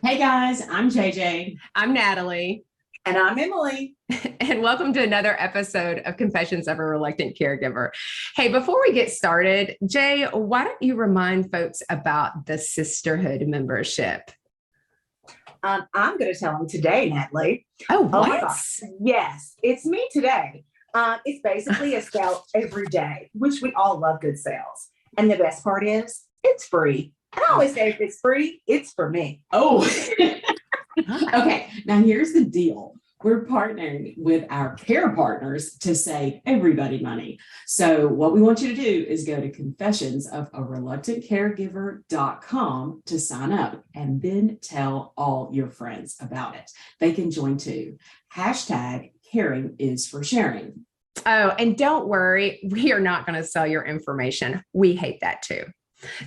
Hey guys, I'm JJ. I'm Natalie. And I'm Emily. And welcome to another episode of Confessions of a Reluctant Caregiver. Hey, before we get started, Jay, why don't you remind folks about the sisterhood membership? I'm going to tell them today, Natalie. Oh, what? my gosh. Yes, it's me today. It's basically a sale every day, which we all love good sales. And the best part is it's free. I always say if it's free, it's for me. Oh, okay. Now here's the deal. We're partnering with our care partners to save everybody money. So what we want you to do is go to confessionsofareluctantcaregiver.com to sign up and then tell all your friends about it. They can join too. Hashtag caring is for sharing. Oh, and don't worry, we are not going to sell your information. We hate that too.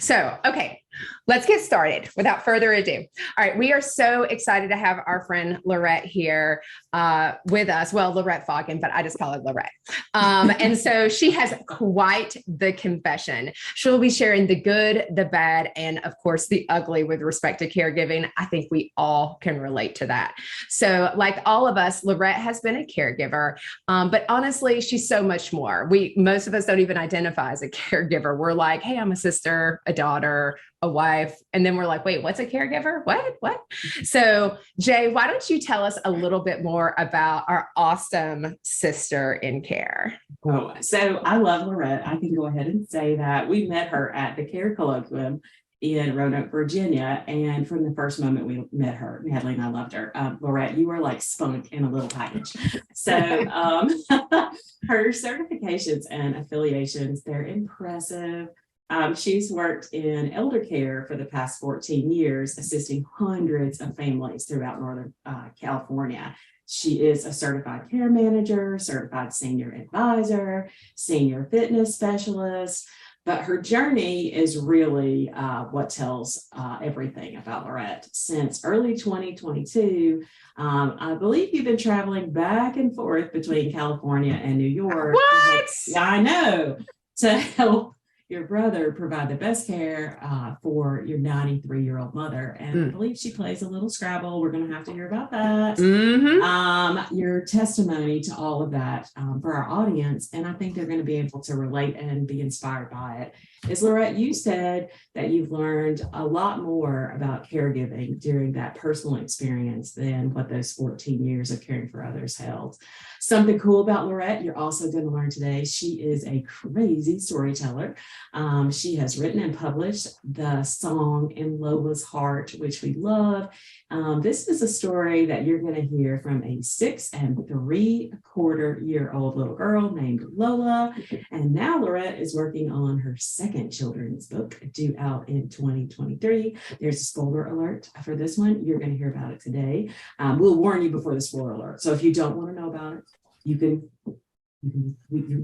So, okay, let's get started without further ado. All right, we are so excited to have our friend Laurette here with us. Well, Laurette Foggini, but I just call her Laurette. And so she has quite the confession. She'll be sharing the good, the bad, and of course, the ugly with respect to caregiving. I think we all can relate to that. So like all of us, Laurette has been a caregiver, but honestly, she's so much more. Most of us don't even identify as a caregiver. We're like, hey, I'm a sister, a daughter, a wife. And then we're like, wait, what's a caregiver? What? So Jay, why don't you tell us a little bit more about our awesome sister in care? Oh, so I love Laurette. I can go ahead and say that we met her at the Care Colloquium in Roanoke, Virginia. And from the first moment we met her, Natalie and I loved her. Laurette, you were like spunk in a little package. So her certifications and affiliations, they're impressive. She's worked in eldercare for the past 14 years, assisting hundreds of families throughout Northern California. She is a certified care manager, certified senior advisor, senior fitness specialist, but her journey is really what tells everything about Laurette. Since early 2022, I believe you've been traveling back and forth between California and New York. What? I know. To help your brother provide the best care for your 93-year-old mother. And I believe she plays a little Scrabble. We're going to have to hear about that. Mm-hmm. Your testimony to all of that for our audience. And I think they're going to be able to relate and be inspired by it. Is Laurette, you said that you've learned a lot more about caregiving during that personal experience than what those 14 years of caring for others held. Something cool about Laurette, you're also going to learn today. She is a crazy storyteller. She has written and published the song In Lola's Heart, which we love. This is a story that you're going to hear from a 6 3/4-year-old little girl named Lola. And now Laurette is working on her second children's book due out in 2023. There's a spoiler alert for this one. You're going to hear about it today. We'll warn you before the spoiler alert. So if you don't want to know about it, you can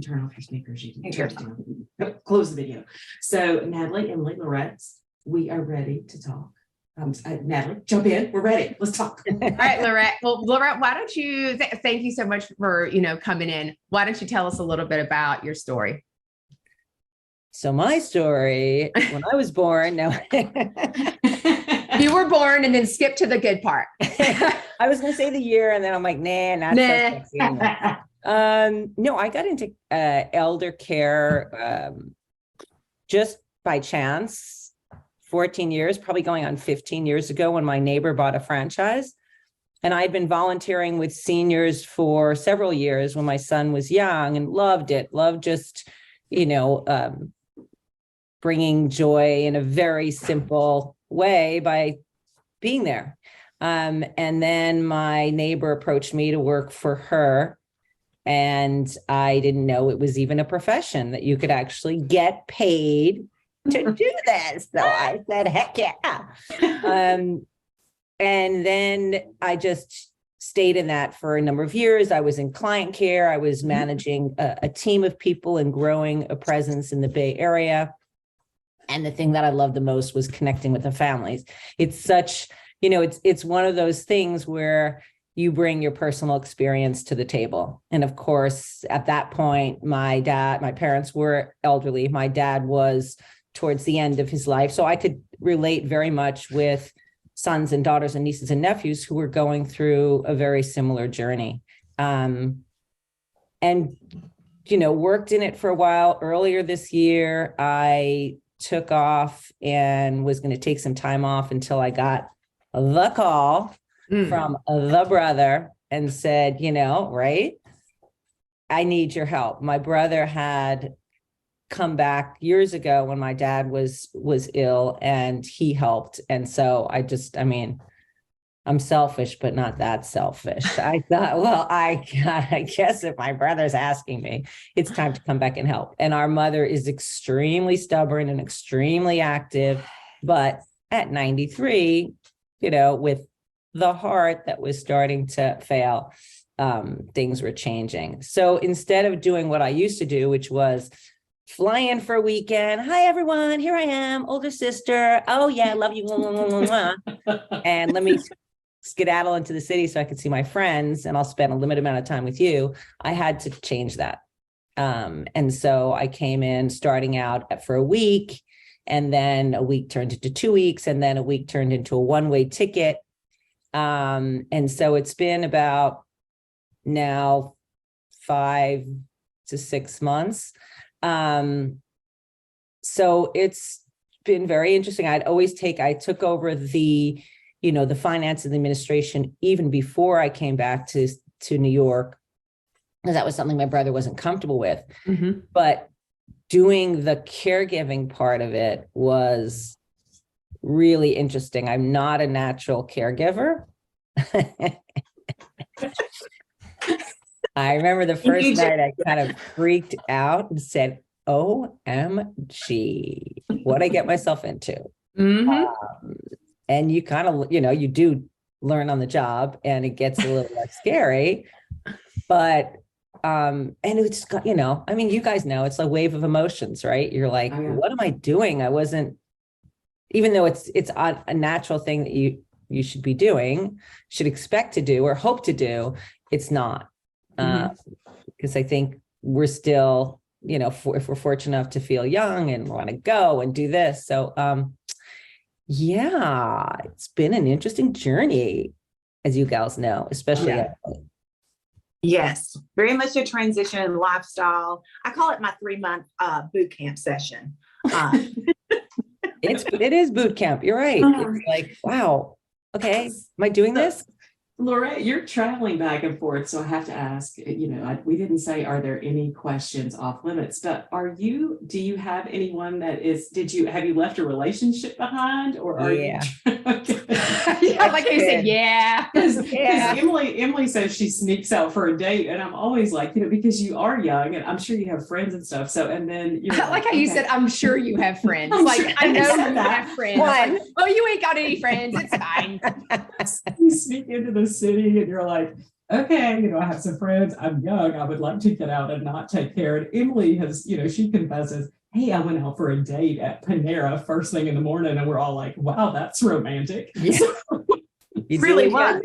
turn off your speakers. You can turn it down. Close the video. So Natalie, Emily, Laurette, we are ready to talk. Natalie, jump in. We're ready. Let's talk. All right, Laurette. Well, Laurette, why don't you, thank you so much for, coming in. Why don't you tell us a little bit about your story? So my story, when I was born, no. You were born and then skip to the good part. I was going to say the year and then I'm like, not so sexy. No, I got into elder care just by chance. 14 years, probably going on 15 years ago when my neighbor bought a franchise. And I'd been volunteering with seniors for several years when my son was young and loved it, loved just, bringing joy in a very simple way by being there. And then my neighbor approached me to work for her. And I didn't know it was even a profession that you could actually get paid to do this. So I said, heck yeah. And then I just stayed in that for a number of years. I was in client care. I was managing a team of people and growing a presence in the Bay Area. And the thing that I loved the most was connecting with the families. It's such, it's one of those things where you bring your personal experience to the table. And of course, at that point, my parents were elderly. My dad was towards the end of his life. So I could relate very much with sons and daughters and nieces and nephews who were going through a very similar journey. And, worked in it for a while. Earlier this year, I took off and was going to take some time off until I got the call from the brother and said, right, I need your help. My brother had come back years ago when my dad was ill, and he helped. And so I'm selfish, but not that selfish. I thought, well, I guess if my brother's asking me, it's time to come back and help. And our mother is extremely stubborn and extremely active, but at 93, with the heart that was starting to fail, things were changing. So instead of doing what I used to do, which was fly in for a weekend. Hi, everyone. Here I am, older sister. Oh, yeah, I love you. And let me skedaddle into the city so I could see my friends, and I'll spend a limited amount of time with you. I had to change that. And so I came in starting out for a week, and then a week turned into 2 weeks, and then a week turned into a one-way ticket. And so it's been about now 5 to 6 months. So it's been very interesting. I took over the finance and the administration even before I came back to New York, because that was something my brother wasn't comfortable with. Mm-hmm. But doing the caregiving part of it was really interesting. I'm not a natural caregiver. I remember the first night I kind of freaked out and said, OMG, what I get myself into. Mm-hmm. And you kind of, you do learn on the job, and it gets a little less scary, but, and it's got, you guys know, it's a wave of emotions, right? You're like, oh, yeah. What am I doing? I wasn't, even though it's a natural thing that you should be doing, should expect to do or hope to do, it's not. Because I think we're still, if we're fortunate enough to feel young and want to go and do this. So, yeah, it's been an interesting journey, as you gals know, especially. Yeah. Yes, very much a transition lifestyle. I call it my 3-month boot camp session. It is boot camp. You're right. It's like, wow. Okay. Am I doing this? Laurette, you're traveling back and forth, so I have to ask, we didn't say, are there any questions off limits, but do you have anyone that have you left a relationship behind, or are you? Yeah, like you said, yeah. Because Emily says she sneaks out for a date, and I'm always like, because you are young, and I'm sure you have friends and stuff. So, and then like how you said, I'm sure you have friends. I know you have friends. Like, oh, you ain't got any friends. It's fine. You sneak into the city and you're like, okay, I have some friends. I'm young. I would like to get out and not take care. And Emily has, she confesses, hey, I went out for a date at Panera first thing in the morning, and we're all like, wow, that's romantic. Yeah. You really was.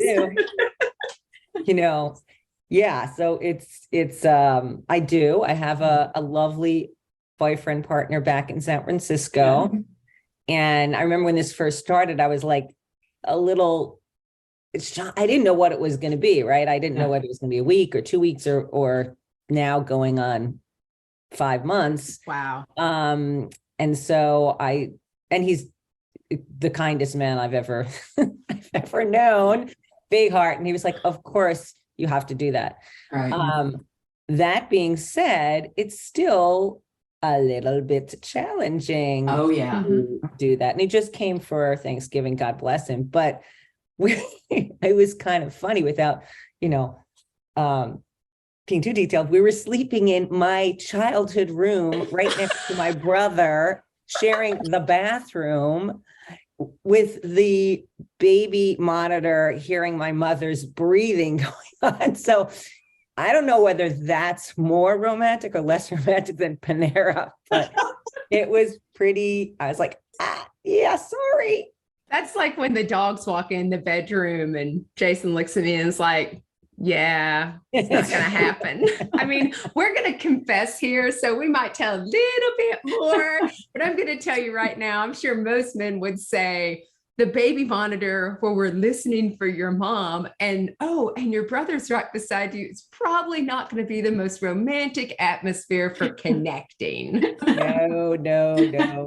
Yeah. So it's I have a lovely boyfriend partner back in San Francisco. Yeah. And I remember when this first started, I was like a little, I didn't know what it was going to be, right? I didn't know whether it was going to be a week or 2 weeks or now going on 5 months. Wow. And so he's the kindest man I've ever known, big heart. And he was like, of course you have to do that. Right. That being said, it's still a little bit challenging. Oh yeah. To do that. And he just came for Thanksgiving, God bless him. But it was kind of funny without, being too detailed. We were sleeping in my childhood room right next to my brother, sharing the bathroom with the baby monitor, hearing my mother's breathing going on. So I don't know whether that's more romantic or less romantic than Panera, but it was pretty, I was like, yeah, sorry. That's like when the dogs walk in the bedroom and Jason looks at me and is like, yeah, it's not going to happen. I mean, we're going to confess here, so we might tell a little bit more, but I'm going to tell you right now, I'm sure most men would say the baby monitor where we're listening for your mom, and your brother's right beside you. It's probably not going to be the most romantic atmosphere for connecting. No.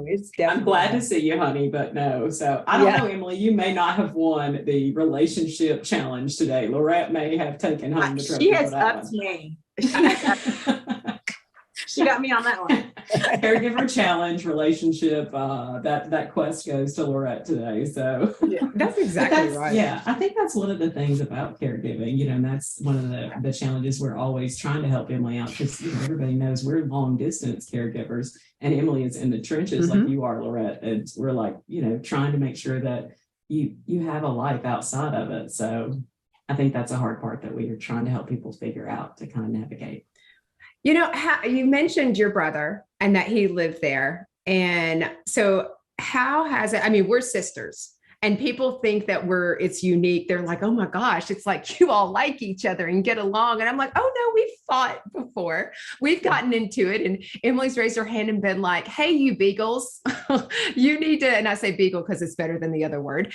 It's definitely. I'm glad to see you, honey, but no. So I don't know, Emily, you may not have won the relationship challenge today. Laurette may have taken home the trophy. She has for that upped me. She got me on that one. Caregiver challenge relationship. That quest goes to Laurette today. So Yeah. That's exactly right. Yeah, I think that's one of the things about caregiving, and that's one of the challenges we're always trying to help Emily out, because everybody knows we're long distance caregivers, and Emily is in the trenches like you are, Laurette. And we're like, trying to make sure that you have a life outside of it. So I think that's a hard part that we are trying to help people figure out to kind of navigate. You mentioned your brother and that he lived there. And so how has it, I mean, we're sisters, and people think that it's unique. They're like, oh my gosh, it's like you all like each other and get along. And I'm like, oh no, we've fought before. We've gotten into it. And Emily's raised her hand and been like, hey, you beagles, you need to, and I say beagle because it's better than the other word.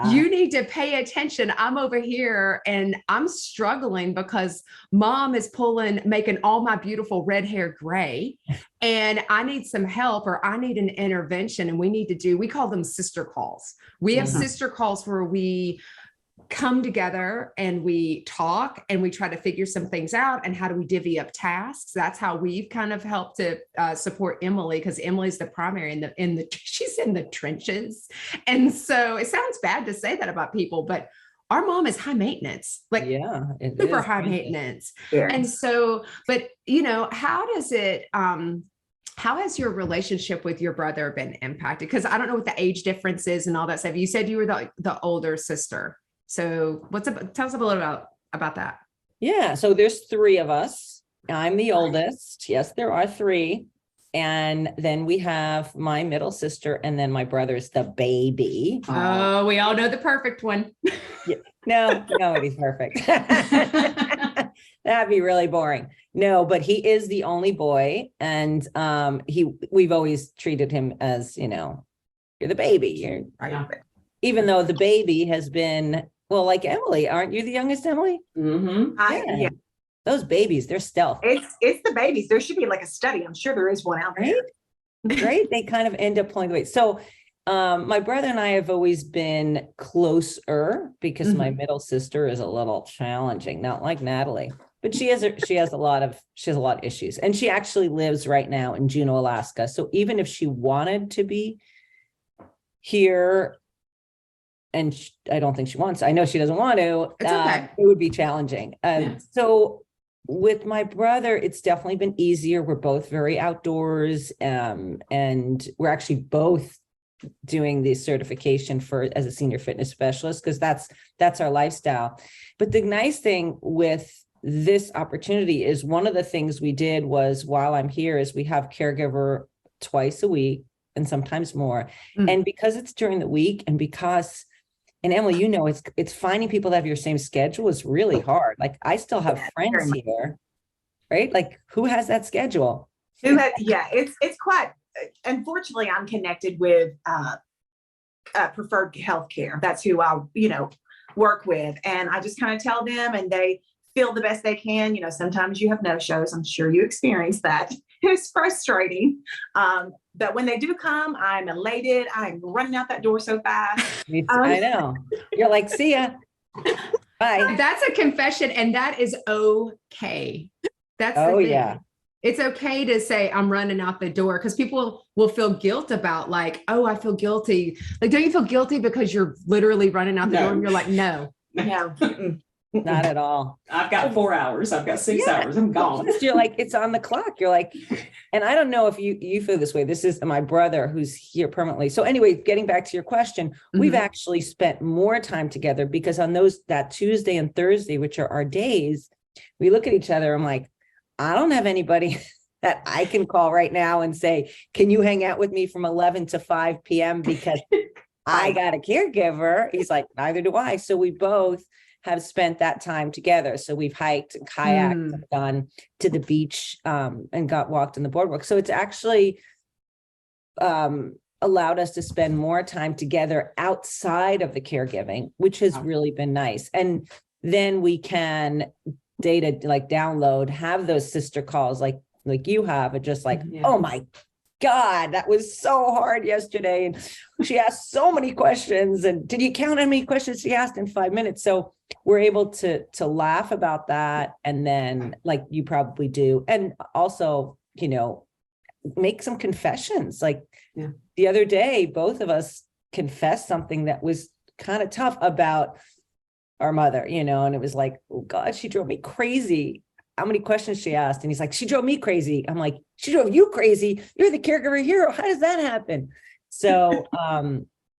You need to pay attention. I'm over here and I'm struggling because mom is making all my beautiful red hair gray. And I need some help, or I need an intervention. And we call them sister calls. We have sister calls where we come together and we talk and we try to figure some things out. And how do we divvy up tasks? That's how we've kind of helped to support Emily, because Emily's the primary she's in the trenches. And so it sounds bad to say that about people, but our mom is high maintenance, like super high maintenance. Yeah. And so, but how has your relationship with your brother been impacted? Because I don't know what the age difference is and all that stuff. You said you were the older sister. So tell us a little about that. Yeah. So there's 3 of us. I'm the oldest. Yes, there are 3. And then we have my middle sister, and then my brother's the baby. Oh, we all know the perfect one. Yeah. No, nobody's perfect. That'd be really boring. No, but he is the only boy. And we've always treated him as, you're the baby. Even though the baby has been, well, like Emily, aren't you the youngest, Emily? Mm-hmm. Yeah. Those babies, they're stealth. It's the babies. There should be like a study. I'm sure there is one out there. Right? They kind of end up pulling the weight. So my brother and I have always been closer because my middle sister is a little challenging, not like Natalie, but she has a lot of issues. And she actually lives right now in Juneau, Alaska. So even if she wanted to be here, and I don't think she wants, I know she doesn't want to, it's okay. It would be challenging. So with my brother, it's definitely been easier. We're both very outdoors, and we're actually both doing the certification as a senior fitness specialist, because that's our lifestyle. But the nice thing with this opportunity is, one of the things we did was, while I'm here, is we have caregiver twice a week and sometimes more. And because it's during the week, and Emily, it's finding people that have your same schedule is really hard. Like, I still have friends here, right? Like, who has that schedule? It's quite, unfortunately, I'm connected with Preferred Healthcare. That's who I, work with. And I just kind of tell them, and they feel the best they can. Sometimes you have no-shows. I'm sure you experience that. It's frustrating. But when they do come, I'm elated. I'm running out that door so fast. I know. You're like, see ya. Bye. That's a confession, and that is okay. That's the thing. Yeah. It's okay to say I'm running out the door, because people will feel guilt about, like, oh, I feel guilty. Like, don't you feel guilty because you're literally running out the door? And you're like, no. Not at all. I've got 4 hours. I've got 6 hours. I'm gone. You're like, it's on the clock. You're like, and I don't know if you feel this way. This is my brother who's here permanently. So anyway, getting back to your question, we've actually spent more time together, because on that Tuesday and Thursday, which are our days, we look at each other. I'm like, I don't have anybody that I can call right now and say, can you hang out with me from 11 to 5 p.m. because I got a caregiver. He's like, neither do I. So we both have spent that time together. So we've hiked and kayaked, and gone to the beach, and walked on the boardwalk. So it's actually a allowed us to spend more time together outside of the caregiving, which has really been nice. And then we can download, have those sister calls like you have, and just like, oh my God, that was so hard yesterday. And she asked so many questions. And did you count how many questions she asked in 5 minutes? So we're able to laugh about that. And then, like you probably do. And also, make some confessions. Like the other day, both of us confessed something that was kind of tough about our mother, and it was like, oh God, she drove me crazy. How many questions she asked? And he's like, she drove me crazy. I'm like, she drove you crazy. You're the caregiver hero. How does that happen? So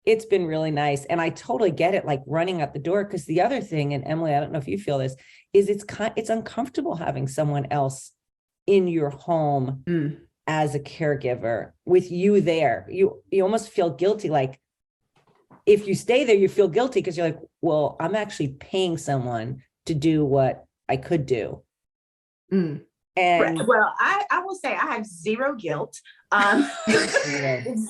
it's been really nice. And I totally get it, like running out the door. Because the other thing, and Emily, I don't know if you feel this, is it's uncomfortable having someone else in your home as a caregiver with you there. You almost feel guilty. Like if you stay there, you feel guilty because you're like, well, I'm actually paying someone to do what I could do. And well, I will say I have zero guilt,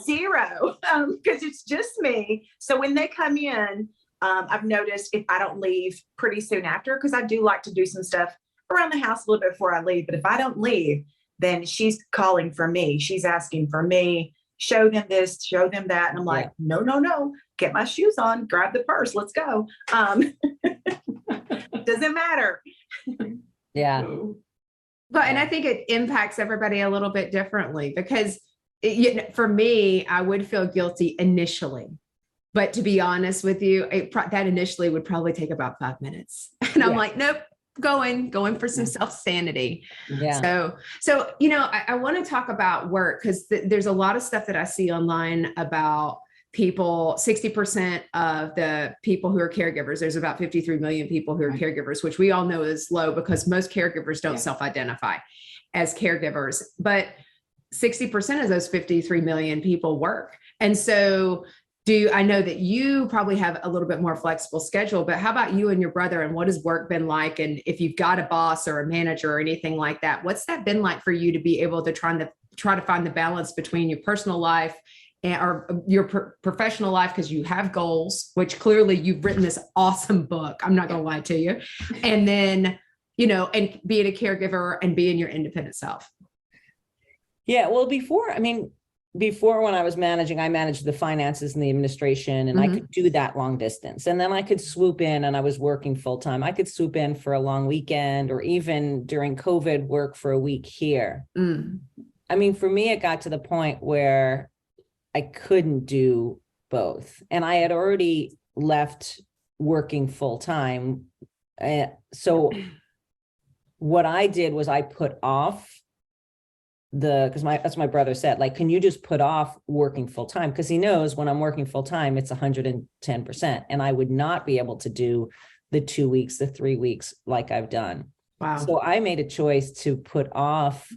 zero, because it's just me. So when they come in, I've noticed if I don't leave pretty soon after, because I do like to do some stuff around the house a little bit before I leave. But if I don't leave, then she's calling for me. She's asking for me, show them this, show them that. And I'm like, no, get my shoes on, grab the purse, let's go. Doesn't matter. Yeah. Well, and I think it impacts everybody a little bit differently because for me, I would feel guilty initially. But to be honest with you, that initially would probably take about 5 minutes. And I'm like, nope, going for some self-sanity. Yeah. So I want to talk about work because there's a lot of stuff that I see online about people. 60% of the people who are caregivers, there's about 53 million people who are caregivers, which we all know is low because most caregivers don't self-identify as caregivers, but 60% of those 53 million people work. And so I know that you probably have a little bit more flexible schedule, but how about you and your brother, and what has work been like? And if you've got a boss or a manager or anything like that, what's that been like for you to be able to try to find the balance between your personal life or your professional life, because you have goals, which clearly you've written this awesome book. I'm not going to lie to you. And then, and being a caregiver and being your independent self. Yeah. Well, before when I was managing, I managed the finances and the administration, and I could do that long distance. And then I could swoop in, and I was working full time. I could swoop in for a long weekend, or even during COVID, work for a week here. For me, it got to the point where I couldn't do both. And I had already left working full time. So what I did was I put off that's my brother said, like, can you just put off working full time? Because he knows when I'm working full time, it's 110%. And I would not be able to do the 2 weeks, the 3 weeks like I've done. Wow. So I made a choice to put off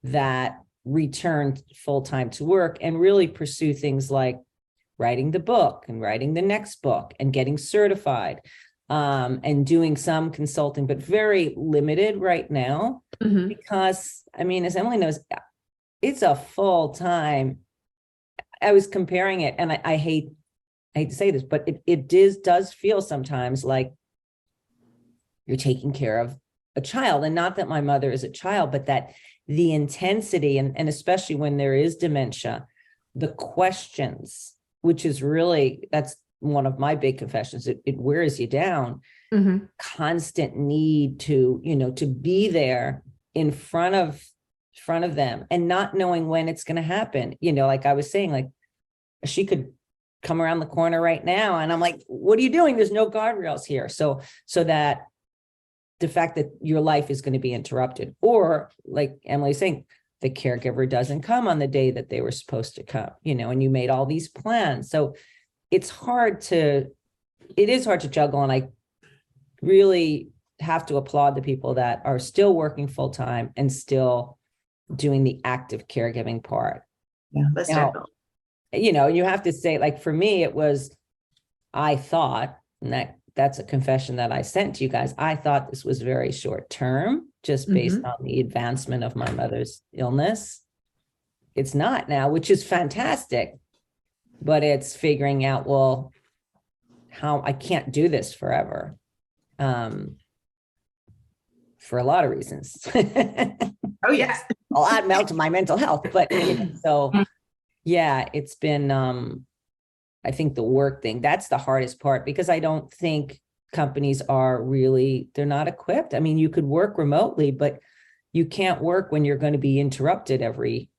that return full time to work and really pursue things like writing the book and writing the next book and getting certified, and doing some consulting, but very limited right now, because as Emily knows, it's a full time. I was comparing it, and I hate to say this, but it does feel sometimes like you're taking care of a child. And not that my mother is a child, but that the intensity, and especially when there is dementia, the questions, which is really, that's one of my big confessions. It wears you down. Constant need to be there in front of them, and not knowing when it's going to happen. Like I was saying, like she could come around the corner right now, and I'm like, what are you doing? There's no guardrails here. So that the fact that your life is going to be interrupted, or like Emily's saying, the caregiver doesn't come on the day that they were supposed to come, and you made all these plans. So it is hard to juggle. And I really have to applaud the people that are still working full time and still doing the active caregiving part. Yeah, that's definitely. You have to say, like, for me, it was, I thought, and that's a confession that I sent to you guys, I thought this was very short term, just based on the advancement of my mother's illness. It's not now, which is fantastic. but it's figuring out, well, how I can't do this forever. For a lot of reasons. Oh, yes. A lot melt to my mental health, but so yeah, it's been, I think the work thing, that's the hardest part, because I don't think companies are really, they're not equipped. I mean, you could work remotely, but you can't work when you're going to be interrupted every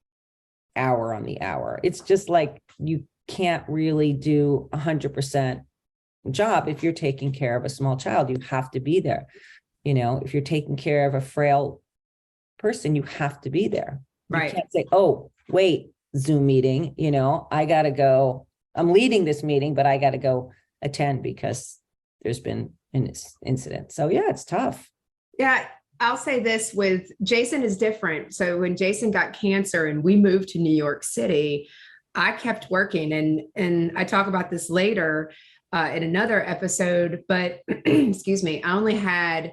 hour on the hour. It's just like, you can't really do 100% job. If you're taking care of a small child, you have to be there. If you're taking care of a frail person, you have to be there. Right. You can't say, oh, wait, Zoom meeting, I got to go. I'm leading this meeting, but I got to go attend because there's been an incident. So yeah, it's tough. Yeah. I'll say this with Jason is different. So when Jason got cancer and we moved to New York City, I kept working, and I talk about this later in another episode, but excuse me, I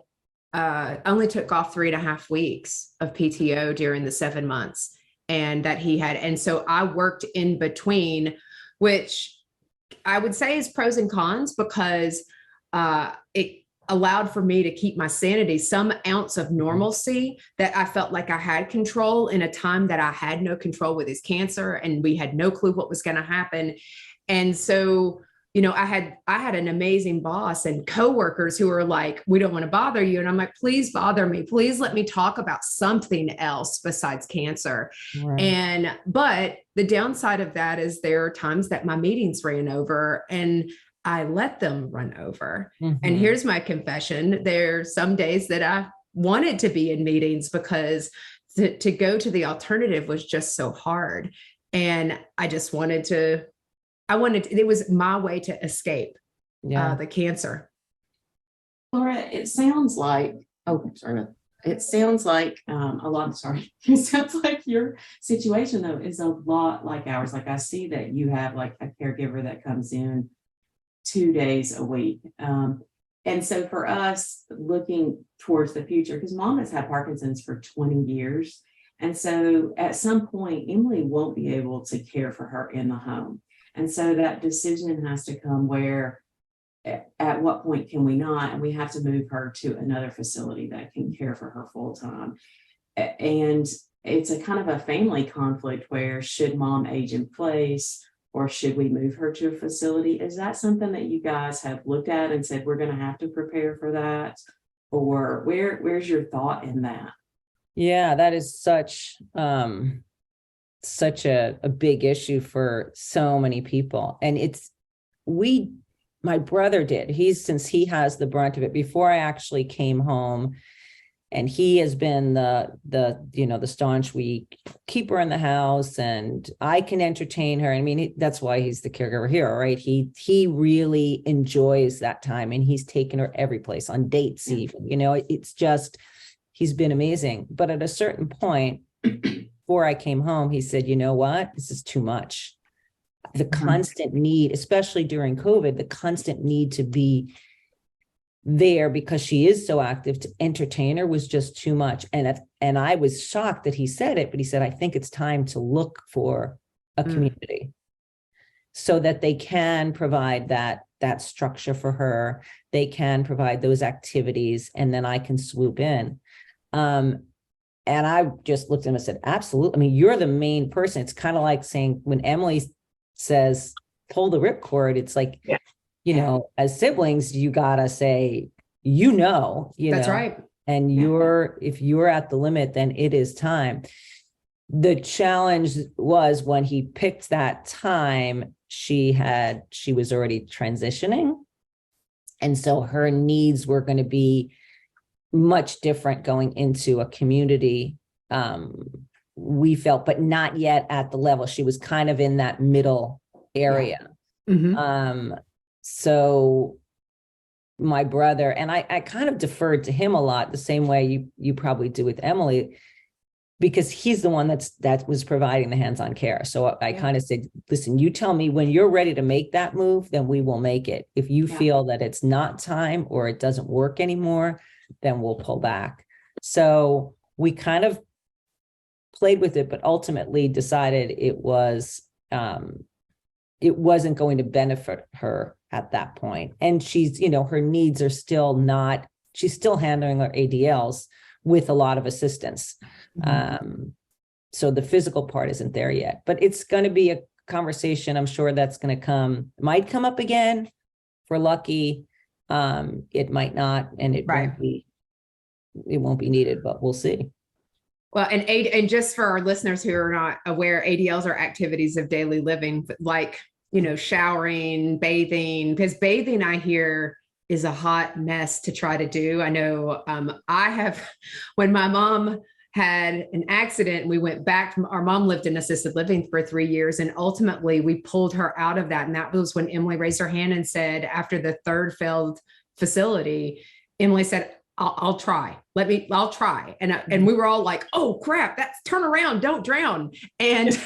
only took off 3.5 weeks of PTO during the 7 months and that he had. And so I worked in between, which I would say is pros and cons, because it allowed for me to keep my sanity, some ounce of normalcy that I felt like I had control in a time that I had no control with his cancer, and we had no clue what was going to happen. And so, I had an amazing boss and coworkers who were like, we don't want to bother you. And I'm like, please bother me. Please let me talk about something else besides cancer. Right. But the downside of that is there are times that my meetings ran over and I let them run over. Mhm. And here's my confession. There are some days that I wanted to be in meetings because to go to the alternative was just so hard. And I just it was my way to escape the cancer. Laura, it sounds like, it sounds like it sounds like your situation though is a lot like ours. Like I see that you have like a caregiver that comes in 2 days a week. And so for us looking towards the future, because mom has had Parkinson's for 20 years. And so at some point, Emily won't be able to care for her in the home. And so that decision has to come where at what point can we not? And we have to move her to another facility that can care for her full time. And it's a kind of a family conflict where should mom age in place or should we move her to a facility? Is that something that you guys have looked at and said, we're going to have to prepare for that? Or where's your thought in that? Yeah, that is such a big issue for so many people. And my brother did, since he has the brunt of it before I actually came home, and he has been the staunch, we keep her in the house and I can entertain her. I mean, that's why he's the caregiver hero, right? He really enjoys that time, and he's taken her every place on dates even, it's just, he's been amazing. But at a certain point, before I came home, he said, you know what, this is too much. The constant need, especially during COVID, the constant need to be there because she is so active, to entertain her was just too much. And I was shocked that he said it, but he said, I think it's time to look for a community so that they can provide that structure for her. They can provide those activities, and then I can swoop in. And I just looked at him and said, absolutely. I mean, you're the main person. It's kind of like saying when Emily says, pull the ripcord, it's like, as siblings, you got to say, that's right. And if you're at the limit, then it is time. The challenge was when he picked that time, she was already transitioning. And so her needs were going to be much different going into a community, we felt, but not yet at the level. She was kind of in that middle area. So my brother, and I kind of deferred to him a lot, the same way you probably do with Emily, because he's the one that was providing the hands-on care. So I kind of said, listen, you tell me when you're ready to make that move, then we will make it. If you feel that it's not time or it doesn't work anymore, then we'll pull back. So we kind of played with it, but ultimately decided it was it wasn't going to benefit her at that point. And she's, her needs are still not, she's still handling her ADLs with a lot of assistance. So the physical part isn't there yet, but it's going to be a conversation. I'm sure that's going to might come up again. If we're lucky. It might not, and it won't be needed, but we'll see. Well, and just for our listeners who are not aware, ADLs are activities of daily living, like, showering, bathing, because bathing, I hear, is a hot mess to try to do. I know when my mom had an accident, we went back, our mom lived in assisted living for 3 years, and ultimately we pulled her out of that. And that was when Emily raised her hand and said, after the third failed facility, Emily said, I'll try. I'll try. And we were all like, oh crap, turn around, don't drown. And,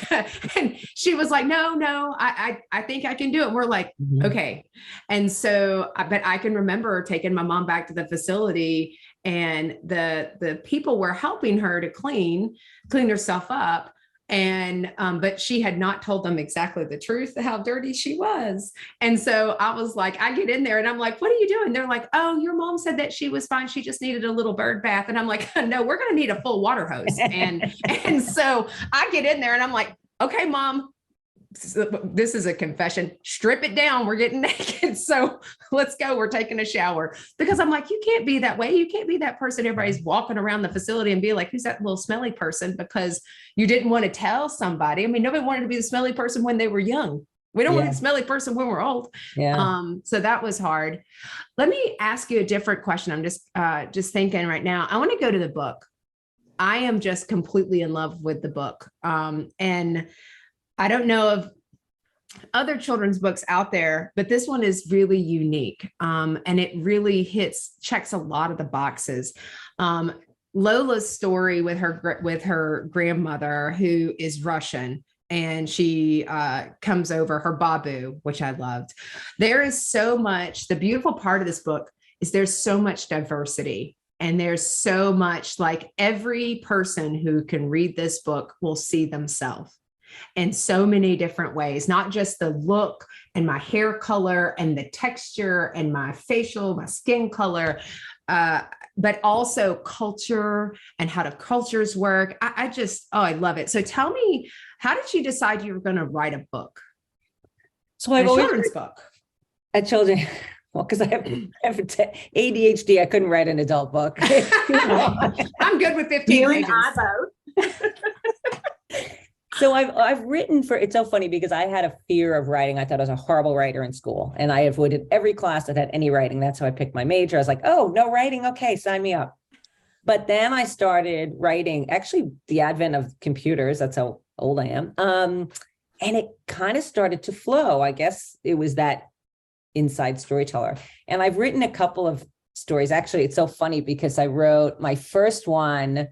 and she was like, no, I think I can do it. And we're like, okay. And so, but I can remember taking my mom back to the facility, and the people were helping her to clean herself up. And, but she had not told them exactly the truth, how dirty she was. And so I was like, I get in there and I'm like, what are you doing? They're like, oh, your mom said that she was fine. She just needed a little bird bath. And I'm like, no, we're going to need a full water hose. And so I get in there and I'm like, okay, mom, this is a confession. Strip it down. We're getting naked. So let's go. We're taking a shower, because I'm like, you can't be that way. You can't be that person. Everybody's walking around the facility and be like, who's that little smelly person? Because you didn't want to tell somebody. I mean, nobody wanted to be the smelly person when they were young. We don't want to be the smelly person when we're old. So that was hard. Let me ask you a different question. I'm just thinking right now, I want to go to the book. I am just completely in love with the book. And I don't know of other children's books out there, but this one is really unique. And it really checks a lot of the boxes. Lola's story with her grandmother, who is Russian, and she comes over, her Babu, which I loved. There is so much, the beautiful part of this book is there's so much diversity. And there's so much, like, every person who can read this book will see themselves in so many different ways, not just the look and my hair color and the texture and my skin color, but also culture and how the cultures work. I love it. So tell me, how did you decide you were going to write a book? So I've always children's book. A children. Well, because I have ADHD, I couldn't write an adult book. I'm good with 15 pages. So I've written it's so funny because I had a fear of writing. I thought I was a horrible writer in school, and I avoided every class that had any writing. That's how I picked my major. I was like, oh, no writing. Okay, sign me up. But then I started writing, actually the advent of computers. That's how old I am. And it kind of started to flow. I guess it was that inside storyteller. And I've written a couple of stories. Actually, it's so funny because I wrote, my first one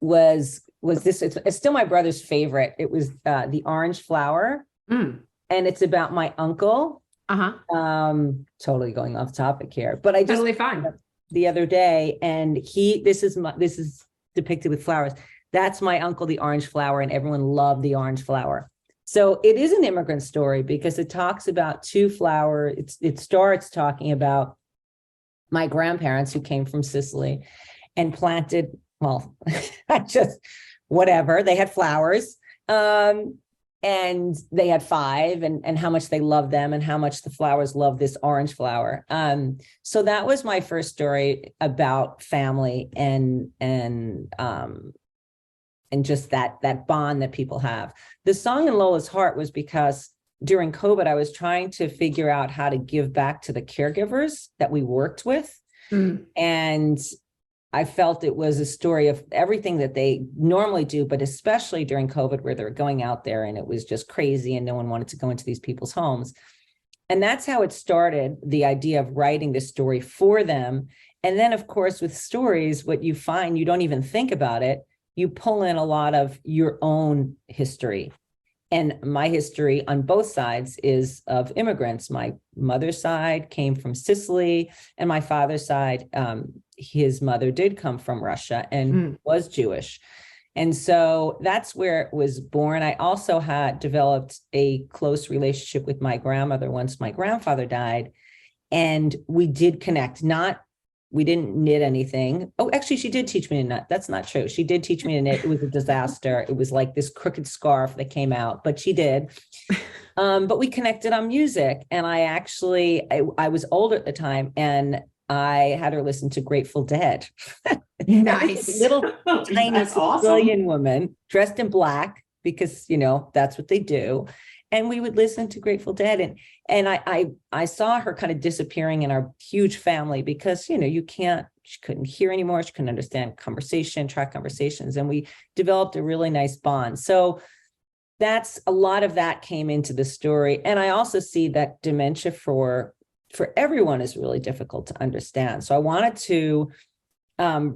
was this, it's still my brother's favorite. It was The Orange Flower. And it's about my uncle. Totally going off topic here, but I just totally fine the other day, and this is depicted with flowers. That's my uncle, the Orange Flower, and everyone loved the Orange Flower. So it is an immigrant story because it talks about two flowers. It starts talking about my grandparents who came from Sicily and planted, well, just whatever. They had flowers, and they had 5, and how much they loved them and how much the flowers loved this orange flower. So that was my first story about family and just that bond that people have. The song in Lola's Heart was because during COVID, I was trying to figure out how to give back to the caregivers that we worked with. And I felt it was a story of everything that they normally do, but especially during COVID, where they're going out there and it was just crazy and no one wanted to go into these people's homes. And that's how it started, the idea of writing this story for them. And then, of course, with stories, what you find, you don't even think about it. You pull in a lot of your own history. And my history on both sides is of immigrants. My mother's side came from Sicily, and my father's side, his mother did come from Russia and was Jewish. And so that's where it was born. I also had developed a close relationship with my grandmother once my grandfather died. And we did connect, we didn't knit anything. Oh, actually, she did teach me to knit. That's not true. She did teach me to knit. It was a disaster. It was like this crooked scarf that came out, but she did. But we connected on music. And I was older at the time, and I had her listen to Grateful Dead. Nice. Little tiny That's awesome. Sicilian woman dressed in black, because, that's what they do. And we would listen to Grateful Dead. And I saw her kind of disappearing in our huge family because, she couldn't hear anymore. She couldn't understand track conversations. And we developed a really nice bond. So that's a lot of that came into the story. And I also see that dementia for everyone is really difficult to understand. So I wanted to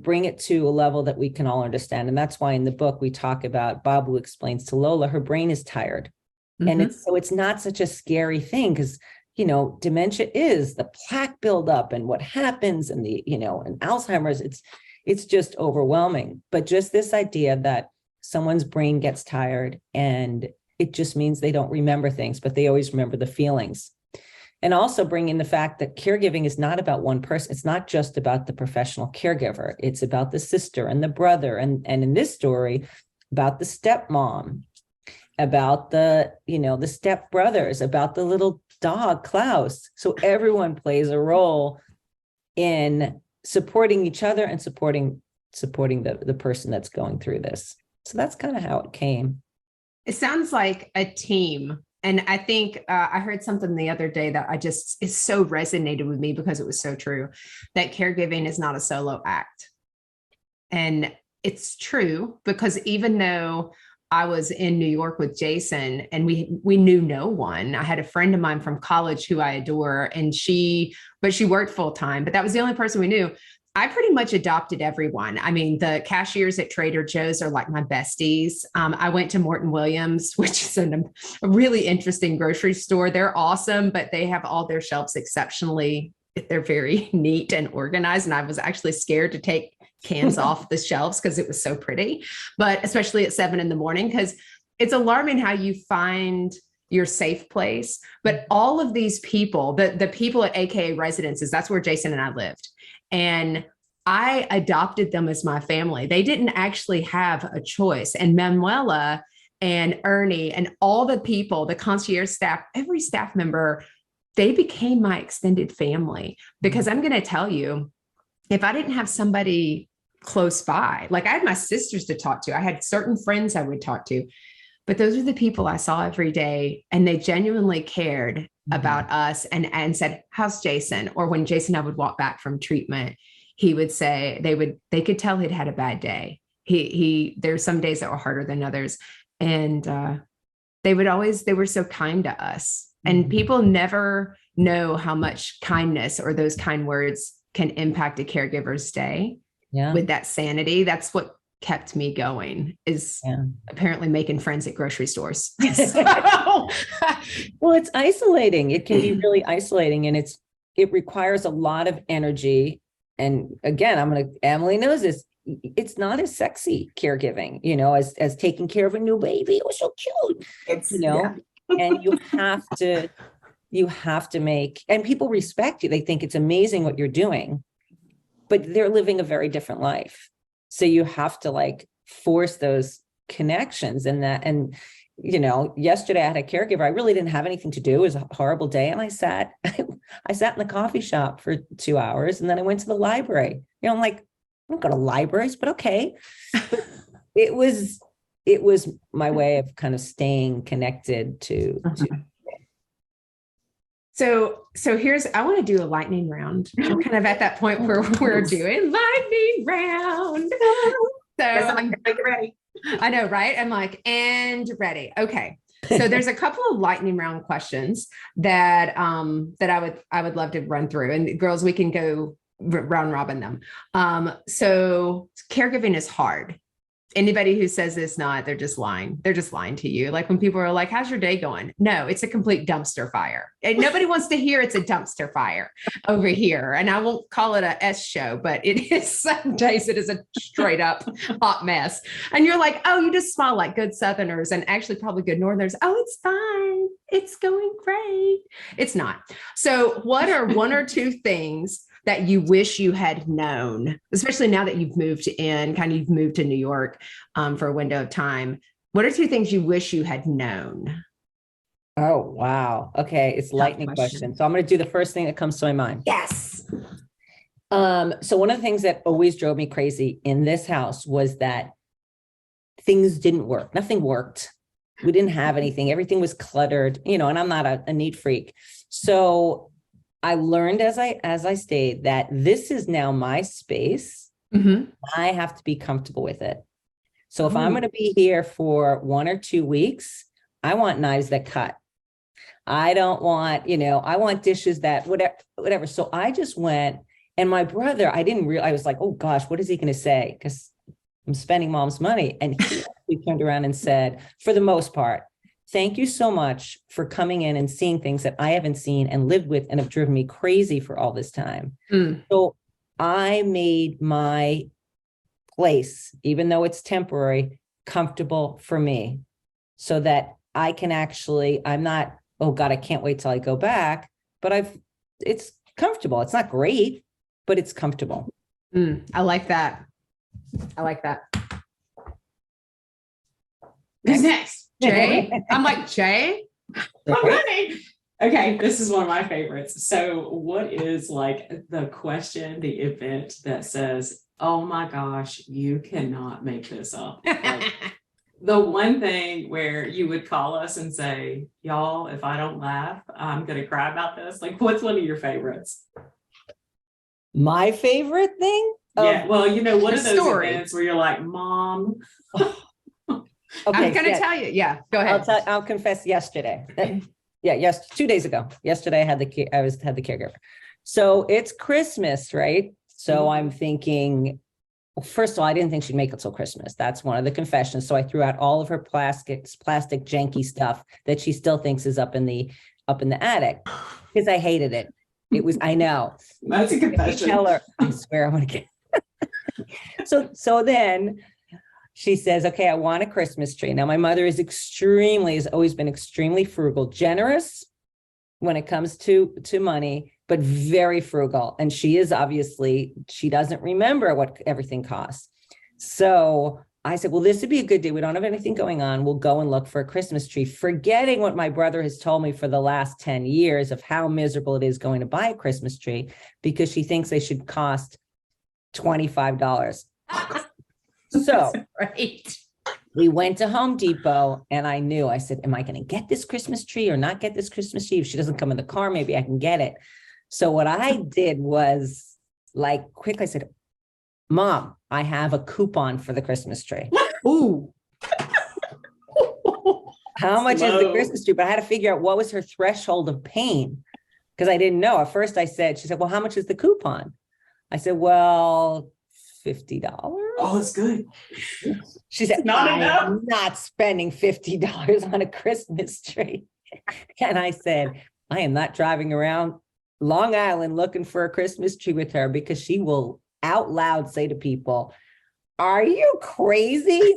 bring it to a level that we can all understand. And that's why in the book, we talk about Babu explains to Lola, her brain is tired. Mm-hmm. And it's not such a scary thing because, dementia is the plaque buildup and what happens and and Alzheimer's, it's just overwhelming. But just this idea that someone's brain gets tired and it just means they don't remember things, but they always remember the feelings. And also bring in the fact that caregiving is not about one person. It's not just about the professional caregiver. It's about the sister and the brother. And in this story, about the stepmom, about the stepbrothers, about the little dog, Klaus. So everyone plays a role in supporting each other and supporting the person that's going through this. So that's kind of how it came. It sounds like a team. And I think I heard something the other day that it so resonated with me because it was so true, that caregiving is not a solo act. And it's true because even though I was in New York with Jason and we knew no one, I had a friend of mine from college who I adore, and she worked full time, but that was the only person we knew. I pretty much adopted everyone. I mean, the cashiers at Trader Joe's are like my besties. I went to Morton Williams, which is a really interesting grocery store. They're awesome, but they have all their shelves they're very neat and organized. And I was actually scared to take cans off the shelves because it was so pretty, but especially at 7 a.m, because it's alarming how you find your safe place. But all of these people, the people at AKA Residences, that's where Jason and I lived. And I adopted them as my family. They didn't actually have a choice. And Manuela and Ernie and all the people, the concierge staff, every staff member, they became my extended family. Because I'm going to tell you, if I didn't have somebody close by, like I had my sisters to talk to, I had certain friends I would talk to, but those are the people I saw every day. And they genuinely cared about us and said, how's Jason? Or when Jason and I would walk back from treatment, he would say, they could tell he'd had a bad day. There's some days that were harder than others. And they were so kind to us. And people never know how much kindness or those kind words can impact a caregiver's day. Yeah. With that sanity. That's what kept me going, is apparently making friends at grocery stores. Well, it's isolating. It can be really isolating, and it requires a lot of energy. And again, Emily knows this. It's not as sexy caregiving, as taking care of a new baby. It was so cute. And you have to make, and people respect you. They think it's amazing what you're doing, but they're living a very different life. So you have to force those connections yesterday I had a caregiver. I really didn't have anything to do. It was a horrible day. And I sat in the coffee shop for 2 hours. And then I went to the library. I'm like, I don't go to libraries, but okay. But it was my way of kind of staying connected to. So I want to do a lightning round. We're kind of at that point where we're doing lightning round. So I'm ready. I know, right? I'm like, and ready. Okay. So there's a couple of lightning round questions that I would love to run through, and girls, we can go round robin them. So caregiving is hard. Anybody who says it's not, they're just lying. They're just lying to you. Like when people are like, how's your day going? No, it's a complete dumpster fire. And nobody wants to hear it's a dumpster fire over here. And I won't call it a S show, but it is some days it is a straight up hot mess. And you're like, oh, you just smile like good Southerners and actually probably good Northerners. Oh, it's fine. It's going great. It's not. So what are one or two things that you wish you had known, especially now that you've moved to New York for a window of time? What are two things you wish you had known? Oh, wow. Okay. It's lightning question. So I'm going to do the first thing that comes to my mind. Yes. So one of the things that always drove me crazy in this house was that things didn't work. Nothing worked. We didn't have anything. Everything was cluttered, and I'm not a neat freak. So I learned as I stayed that this is now my space. Mm-hmm. I have to be comfortable with it. So if I'm going to be here for 1 or 2 weeks, I want knives that cut. I don't want, I want dishes that whatever. So I just went, and my brother, I was like, oh gosh, what is he going to say? Because I'm spending mom's money. And he turned around and said, for the most part, thank you so much for coming in and seeing things that I haven't seen and lived with and have driven me crazy for all this time. So I made my place, even though it's temporary, comfortable for me so that I can I'm not, oh God, I can't wait till I go back, but it's comfortable. It's not great, but it's comfortable. I like that. Who's next? Jay? I'm like, Jay? I'm ready. Okay, this is one of my favorites. So what is like the question, the event that says, oh my gosh, you cannot make this up? Like, the one thing where you would call us and say, y'all, if I don't laugh, I'm going to cry about this. Like, what's one of your favorites? My favorite thing? Yeah, well, what are those events where you're like, Mom? Okay, I'm going to tell you. Yeah, go ahead. I'll confess yesterday. 2 days ago. Yesterday I had the caregiver. So it's Christmas, right? So I'm thinking, well, first of all, I didn't think she'd make it till Christmas. That's one of the confessions. So I threw out all of her plastic janky stuff that she still thinks is up in the attic because I hated it. I know. That's a confession. Tell her, I swear I'm going to get. So then she says, okay, I want a Christmas tree. Now, my mother has always been extremely frugal, generous when it comes to money, but very frugal. And she doesn't remember what everything costs. So I said, well, this would be a good day. We don't have anything going on. We'll go and look for a Christmas tree, forgetting what my brother has told me for the last 10 years of how miserable it is going to buy a Christmas tree because she thinks they should cost $25. So right. We went to Home Depot and I said, am I going to get this Christmas tree or not get this Christmas tree? If she doesn't come in the car, maybe I can get it. So what I did was quick, I said, Mom, I have a coupon for the Christmas tree. Ooh. How much is the Christmas tree? But I had to figure out what was her threshold of pain because I didn't know. At first she said, well, how much is the coupon? I said, well, $50. Oh, it's good. She said, I'm not spending $50 on a Christmas tree. And I said, I am not driving around Long Island looking for a Christmas tree with her because she will out loud say to people, are you crazy?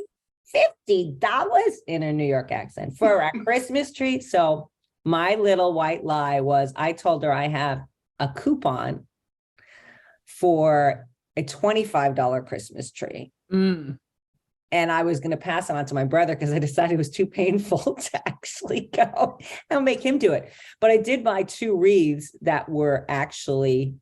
$50 in a New York accent for a Christmas tree. So my little white lie was I told her I have a coupon for a $25 Christmas tree. And I was going to pass it on to my brother because I decided it was too painful to actually go and make him do it. But I did buy 2 wreaths that were actually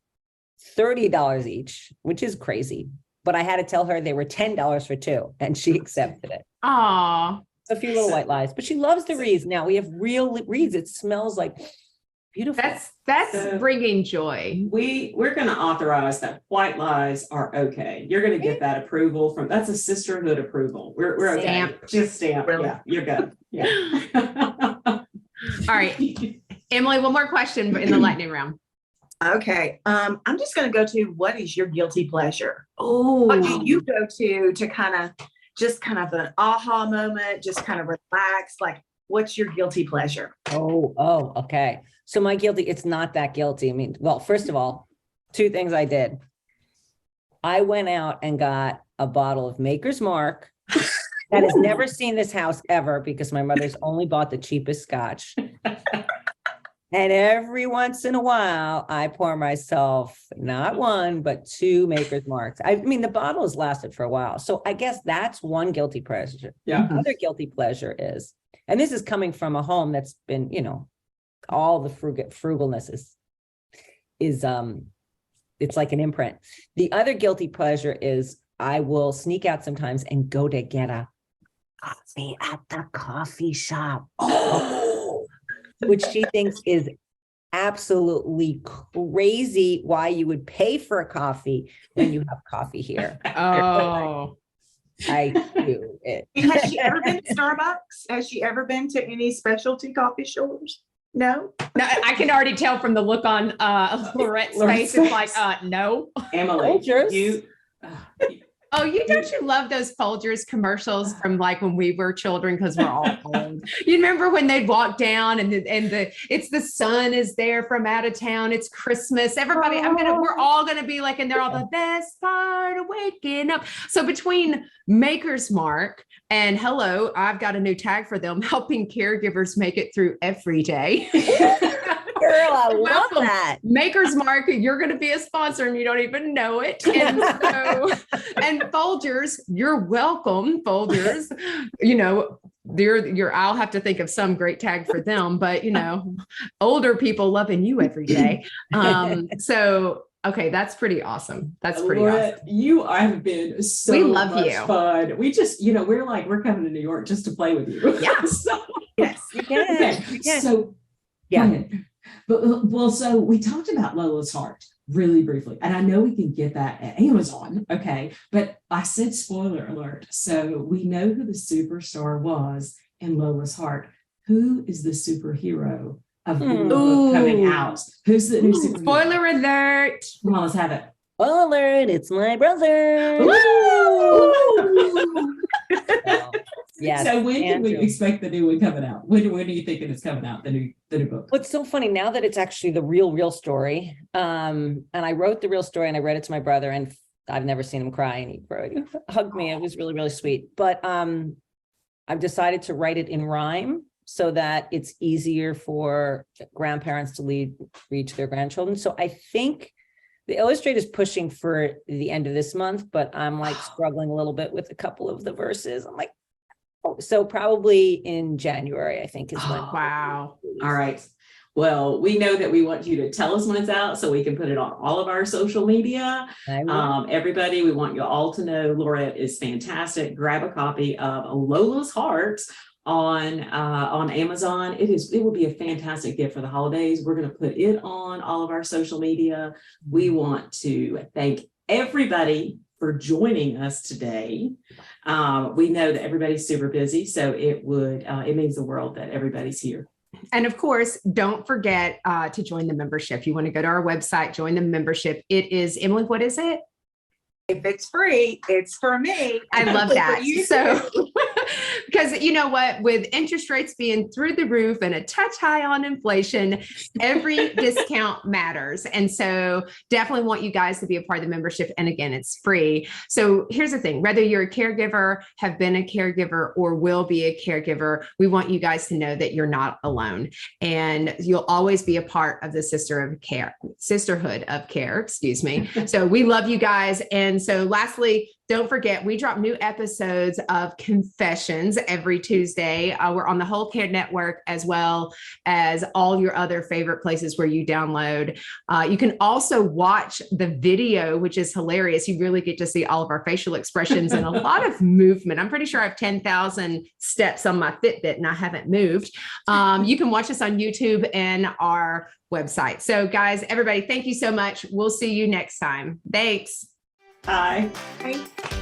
$30 each, which is crazy. But I had to tell her they were $10 for 2 and she accepted it. Aw. A few little white lies, but she loves the wreaths. Now we have real wreaths. It smells like beautiful. That's bringing joy. We're going to authorize that white lies are okay. You're going to get that approval that's a sisterhood approval. We're okay. Stamp. Just stamp. Yeah, you're good. Yeah. All right, Emily, one more question in the lightning round. Okay. I'm just going to go to what is your guilty pleasure? Oh, What do you go to kind of just kind of an aha moment, just kind of relax. Like, what's your guilty pleasure? Oh, okay. So my guilty, it's not that guilty. I mean, well, first of all, two things I did. I went out and got a bottle of Maker's Mark that has never seen this house ever because my mother's only bought the cheapest scotch. And every once in a while, I pour myself not one, but two Maker's Marks. I mean, the bottle has lasted for a while. So I guess that's one guilty pleasure. Yeah. The other guilty pleasure is, and this is coming from a home that's been, all the frugalness is it's like an imprint. The other guilty pleasure is I will sneak out sometimes and go to get a coffee at the coffee shop. Oh, which she thinks is absolutely crazy why you would pay for a coffee when you have coffee here. Oh, I do it. Has she ever been to Starbucks? Has she ever been to any specialty coffee stores? No. no, I can already tell from the look on Laurette's face. It's like, no. Emily, Folgers. you Oh, don't you love those Folgers commercials from like when we were children because we're all old? You remember when they'd walk down and it's the sun is there from out of town. It's Christmas. Everybody, we're all gonna be like, and they're all the best part of waking up. So between Maker's Mark and Hello, I've got a new tag for them, helping caregivers make it through every day. Girl, I love that. Maker's Mark, you're going to be a sponsor and you don't even know it. And so, and Folgers, you're welcome, Folgers. I'll have to think of some great tag for them, but older people loving you every day. Okay, that's pretty awesome. That's pretty Laurette, awesome. You have been so We love much you. fun. We just, we're coming to New York just to play with you. Yeah. Yes. Okay. Yeah. So, Yeah. go ahead. But so we talked about Lola's Heart really briefly, and I know we can get that at Amazon. Okay. But I said spoiler alert. So we know who the superstar was in Lola's Heart. Who is the superhero of the new book coming out? Who's the new superhero? Spoiler alert. Come on, let's have it. Spoiler alert, it's my brother. Yes. So when can we Andrew. expect the new one coming out? When are you thinking it's coming out, the new book? What's so funny now that it's actually the real story. And I wrote the real story and I read it to my brother, and I've never seen him cry, and he hugged me. It was really, really sweet. But I've decided to write it in rhyme so that it's easier for grandparents to reach their grandchildren. So I think the illustrator is pushing for the end of this month, but I'm like struggling a little bit with a couple of the verses. I'm like, so probably in January, I think is when. Wow. All right. Well, we know that we want you to tell us when it's out so we can put it on all of our social media. Everybody, we want you all to know Laurette is fantastic. Grab a copy of Lola's Heart on Amazon. It will be a fantastic gift for the holidays. We're going to put it on all of our social media. We want to thank everybody for joining us today. We know that everybody's super busy, so it means the world that everybody's here. And of course, don't forget to join the membership. You want to go to our website, join the membership. It is, Emily, what is it? If it's free, it's for me. I love that. You So, because you know what, with interest rates being through the roof and a touch high on inflation, every discount matters. And so definitely want you guys to be a part of the membership. And again, it's free. So here's the thing, whether you're a caregiver, have been a caregiver, or will be a caregiver, we want you guys to know that you're not alone. And you'll always be a part of the sisterhood of care, excuse me. So we love you guys. And so lastly, don't forget, we drop new episodes of Confessions every Tuesday. We're on the Whole Care Network, as well as all your other favorite places where you download. You can also watch the video, which is hilarious. You really get to see all of our facial expressions and a lot of movement. I'm pretty sure I have 10,000 steps on my Fitbit and I haven't moved. You can watch us on YouTube and our website. So guys, everybody, thank you so much. We'll see you next time. Thanks. Bye. Bye.